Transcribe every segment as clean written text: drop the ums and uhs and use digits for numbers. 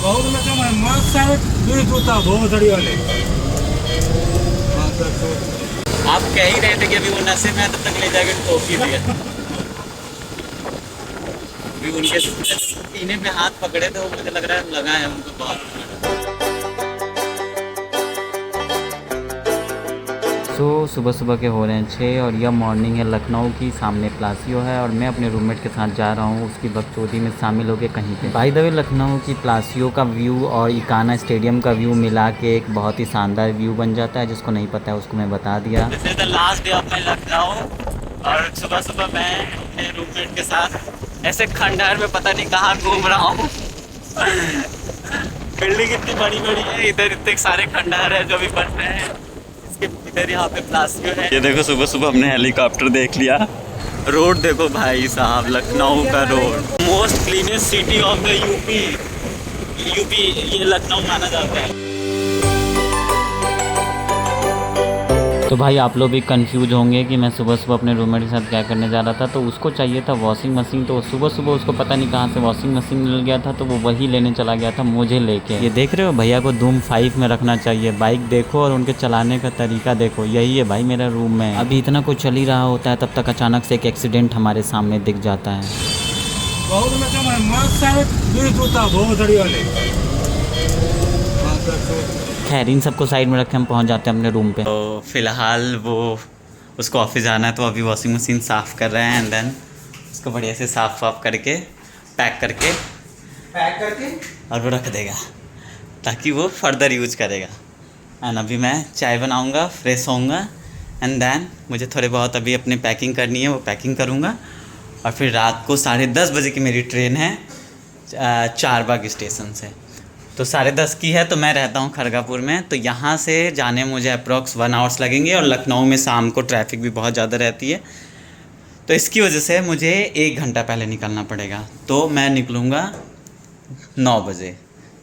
बहुत लगा मैं मास्क सारे दूर जूता बहुत धड़ी वाले आप कह ही रहे थे कि अभी वो नशे में है, तब तक ले जाकर टोपी दिया। अभी उनके सीने पे हाथ पकड़े थे, वो मुझे लग रहा है लगा है उनको बहुत। सुबह सुबह के हो रहे हैं 6 और यह मॉर्निंग है लखनऊ की। सामने प्लासियो है और मैं अपने रूममेट के साथ जा रहा हूँ उसकी बकचोदी में शामिल होकर कहीं पे। बाय द वे लखनऊ की प्लासियो का व्यू और इकाना स्टेडियम का व्यू मिला के एक बहुत ही शानदार व्यू बन जाता है। जिसको नहीं पता है उसको मैं बता दिया। This is the last day of my Lucknow और सुबह सुबह मैं अपने रूममेट के साथ ऐसे खंडहर में पता नहीं कहाँ घूम रहा हूँ। बिल्डिंग इतनी बड़ी बड़ी है, इधर इतने सारे खंडहर है जो भी बन रहे हैं। इधर यहाँ पे प्लासियो है। ये देखो सुबह सुबह हमने हेलीकॉप्टर देख लिया। रोड देखो भाई साहब, लखनऊ का road. Most cleanest city of the UP ये लखनऊ माना जाता है। तो भाई आप लोग भी कंफ्यूज होंगे कि मैं सुबह सुबह अपने रूममेट के साथ क्या करने जा रहा था। तो उसको चाहिए था वॉशिंग मशीन, तो सुबह सुबह उसको पता नहीं कहाँ से वॉशिंग मशीन मिल गया था, तो वो वही लेने चला गया था मुझे लेके। ये देख रहे हो भैया को धूम 5 में रखना चाहिए। बाइक देखो और उनके चलाने का तरीका देखो। यही है भाई मेरा रूम में। अभी इतना कुछ चल ही रहा होता है, तब तक अचानक से एक एक्सीडेंट हमारे सामने दिख जाता है। बहुत लगा मैं मास्क सारे दूर जूता बहुत धड़ी वाले। खैर इन सबको साइड में रख के हम पहुंच जाते हैं अपने रूम पे। तो फिलहाल वो उसको ऑफिस जाना है, तो अभी वॉशिंग मशीन साफ़ कर रहे हैं एंड देन उसको बढ़िया से साफ़ वाफ करके पैक करके और वो रख देगा ताकि वो फर्दर यूज करेगा। एंड अभी मैं चाय बनाऊंगा, फ्रेश होऊंगा एंड देन मुझे थोड़े बहुत अभी अपनी पैकिंग करनी है, वो पैकिंग करूंगा। और फिर रात को 10:30 बजे की मेरी ट्रेन है चारबाग स्टेशन से। तो 10:30 की है, तो मैं रहता हूँ खड़गापुर में, तो यहाँ से जाने मुझे अप्रॉक्स 1 आवर्स लगेंगे। और लखनऊ में शाम को ट्रैफिक भी बहुत ज़्यादा रहती है, तो इसकी वजह से मुझे 1 घंटा पहले निकलना पड़ेगा। तो मैं निकलूँगा 9 बजे,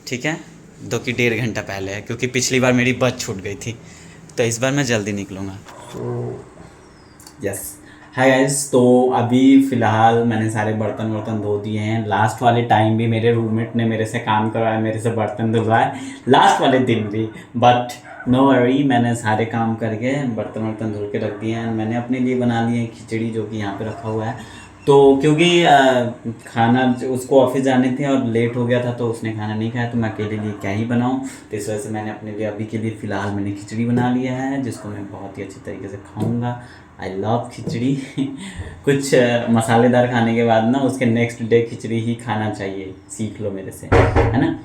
ठीक है, जो कि 1.5 घंटा पहले है, क्योंकि पिछली बार मेरी बस छूट गई थी, तो इस बार मैं जल्दी निकलूँगा। तो यस हाय गाइस, तो अभी फ़िलहाल मैंने सारे बर्तन वर्तन धो दिए हैं। लास्ट वाले टाइम भी मेरे रूममेट ने मेरे से काम करवाया, मेरे से बर्तन धुलवाए लास्ट वाले दिन भी, बट नो वरी, मैंने सारे काम करके बर्तन वर्तन धुल के रख दिए हैं। मैंने अपने लिए बना लिए खिचड़ी, जो कि यहाँ पे रखा हुआ है। तो क्योंकि खाना उसको ऑफिस जाने थे और लेट हो गया था, तो उसने खाना नहीं खाया, तो मैं अकेले लिए क्या ही बनाऊँ। तो इस वजह से मैंने अपने लिए अभी के लिए फ़िलहाल मैंने खिचड़ी बना लिया है, जिसको मैं बहुत ही अच्छी तरीके से खाऊँगा। आई लव खिचड़ी। कुछ मसालेदार खाने के बाद ना उसके नेक्स्ट डे खिचड़ी ही खाना चाहिए, सीख लो मेरे से, है ना।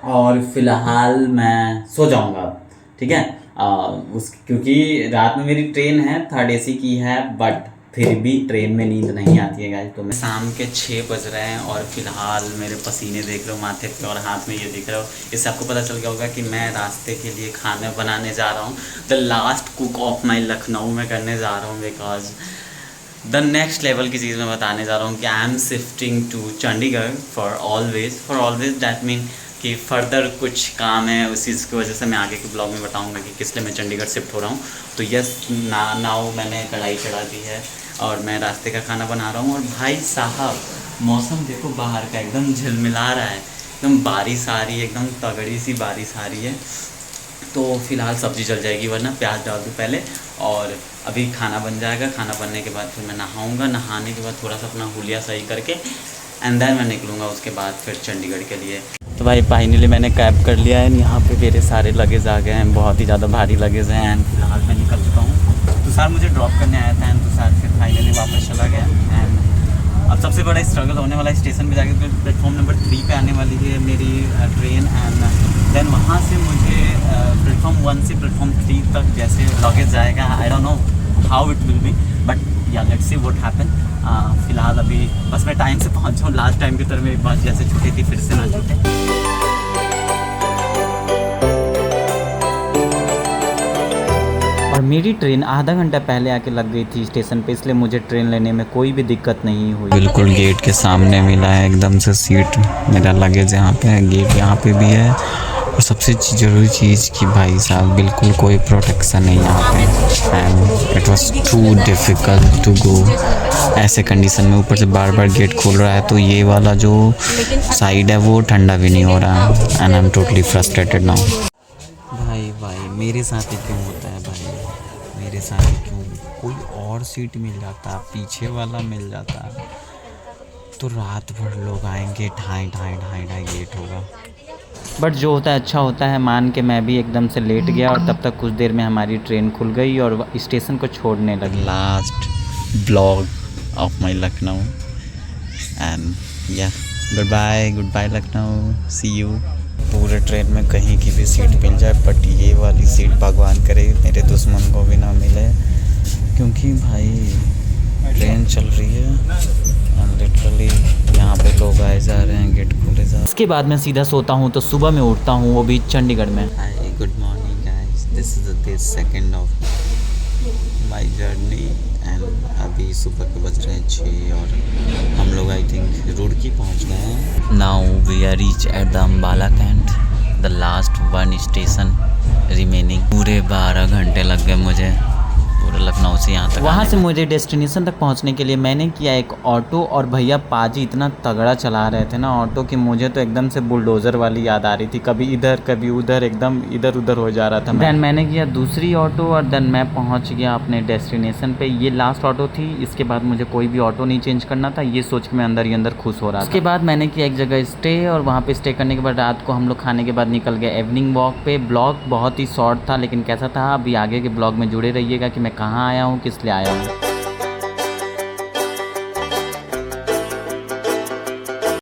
और फिलहाल मैं सो जाऊंगा अब, ठीक है। क्योंकि रात में मेरी ट्रेन है, 3rd AC की है, बट फिर भी ट्रेन में नींद नहीं आती है गाइस। तो मैं शाम के 6 बज रहे हैं और फिलहाल मेरे पसीने देख रहे हो माथे पे और हाथ में, ये दिख रहे हो। इससे आपको पता चल गया होगा कि मैं रास्ते के लिए खाना बनाने जा रहा हूँ। The last cook of my Lucknow में करने जा रहा हूँ, बिकॉज द नेक्स्ट लेवल की चीज़ मैं बताने जा रहा हूँ कि I am shifting to Chandigarh for always that mean कि फर्दर कुछ काम है, उस चीज़ की वजह से मैं आगे के ब्लॉग में बताऊंगा कि किस लिए मैं चंडीगढ़ शिफ्ट हो रहा हूँ। तो यस नाउ मैंने कढ़ाई चढ़ा दी है और मैं रास्ते का खाना बना रहा हूँ। और भाई साहब मौसम देखो बाहर का, एकदम झिलमिला रहा है, एकदम बारिश आ रही है, एकदम तगड़ी सी बारिश आ रही है। तो फिलहाल सब्ज़ी चल जाएगी, वरना प्याज डाल दूँ पहले, और अभी खाना बन जाएगा। खाना बनने के बाद फिर मैं नहाऊँगा, नहाने के बाद थोड़ा सा अपना हुलिया सही करके एंड देन मैं निकलूँगा उसके बाद फिर चंडीगढ़ के लिए। तो भाई फाइनली मैंने कैब कर लिया है। यहाँ पे मेरे सारे लगेज आ गए हैं, बहुत ही ज़्यादा भारी लगेज हैं। एंड फिलहाल मैं निकल चुका हूँ। तुषार मुझे ड्रॉप करने आया था एंड तुषार फिर फाइनली वापस चला गया। एंड अब सबसे बड़ा स्ट्रगल होने वाला है स्टेशन पे जाके, प्लेटफॉर्म नंबर 3 पे आने वाली है मेरी ट्रेन। एंड देन वहाँ से मुझे प्लेटफॉर्म 1 से प्लेटफॉर्म 3 तक जैसे लगेज जाएगा, I don't know how it will be, but या लेट्स सी व्हाट हैपन। फ़िलहाल अभी बस मैं टाइम से पहुँच जाऊँ, लास्ट टाइम की तरह मेरी बस जैसे छूटी थी फिर से ना छूटे। और मेरी ट्रेन आधा घंटा पहले आके लग गई थी स्टेशन पे, इसलिए मुझे ट्रेन लेने में कोई भी दिक्कत नहीं हुई। बिल्कुल गेट के सामने मिला है एकदम से सीट, मेरा लगेज यहाँ पे है, गेट यहाँ पे भी है और सबसे ज़रूरी चीज़ कि भाई साहब बिल्कुल कोई प्रोटेक्शन नहीं यहाँ पे, and it was too difficult to go ऐसे कंडीशन में। ऊपर से बार बार गेट खोल रहा है, तो ये वाला जो साइड है वो ठंडा भी नहीं हो रहा, and I am totally frustrated now. भाई मेरे साथ ही क्यों होता है भाई, मेरे साथ ही क्यों? कोई और सीट मिल जाता, पीछे वाला मिल जाता, तो रात भर लोग आएंगे, ढाई गेट होगा। बट जो होता है अच्छा होता है, मान के मैं भी एकदम से लेट गया और तब तक कुछ देर में हमारी ट्रेन खुल गई और स्टेशन को छोड़ने लगी। Last blog of my Lucknow, and या good bye Lucknow, see you. पूरे ट्रेन में कहीं की भी सीट मिल जाए, बट ये वाली सीट भगवान करे मेरे दुश्मन को भी ना मिले, क्योंकि भाई ट्रेन चल रही है लिटरली यहाँ पे लोग आए जा रहे हैं, गेट खुले जा रहे हैं। इसके बाद मैं सीधा सोता हूँ, तो सुबह में उठता हूँ, वो भी चंडीगढ़ में। Hi good morning guys, this is the second of my journey, and अभी सुबह के बज रहे हैं 6 और हम लोग आई थिंक रुड़की पहुँच गए हैं। Now we are reach at the Ambala cantt, the last one station remaining. पूरे 12 घंटे लग गए मुझे पूरे लखनऊ से यहाँ तक। वहाँ से मुझे डेस्टिनेशन तक पहुँचने के लिए मैंने किया एक ऑटो, और भैया पाजी इतना तगड़ा चला रहे थे ना ऑटो कि मुझे तो एकदम से बुलडोज़र वाली याद आ रही थी, कभी इधर कभी उधर, एकदम इधर उधर हो जा रहा था। देन मैंने किया दूसरी ऑटो और देन मैं पहुँच गया अपने डेस्टिनेशन पे। ये लास्ट ऑटो थी, इसके बाद मुझे कोई भी ऑटो नहीं चेंज करना था, ये सोच के मैं अंदर ही अंदर खुश हो रहा था। उसके बाद मैंने किया एक जगह स्टे, और वहाँ पे स्टे करने के बाद रात को हम लोग खाने के बाद निकल गए इवनिंग वॉक पे। ब्लॉग बहुत ही शॉर्ट था, लेकिन कैसा था अभी आगे के ब्लॉग में जुड़े रहिएगा कि मैं कहाँ आया हूँ, किस लिए आया हूँ।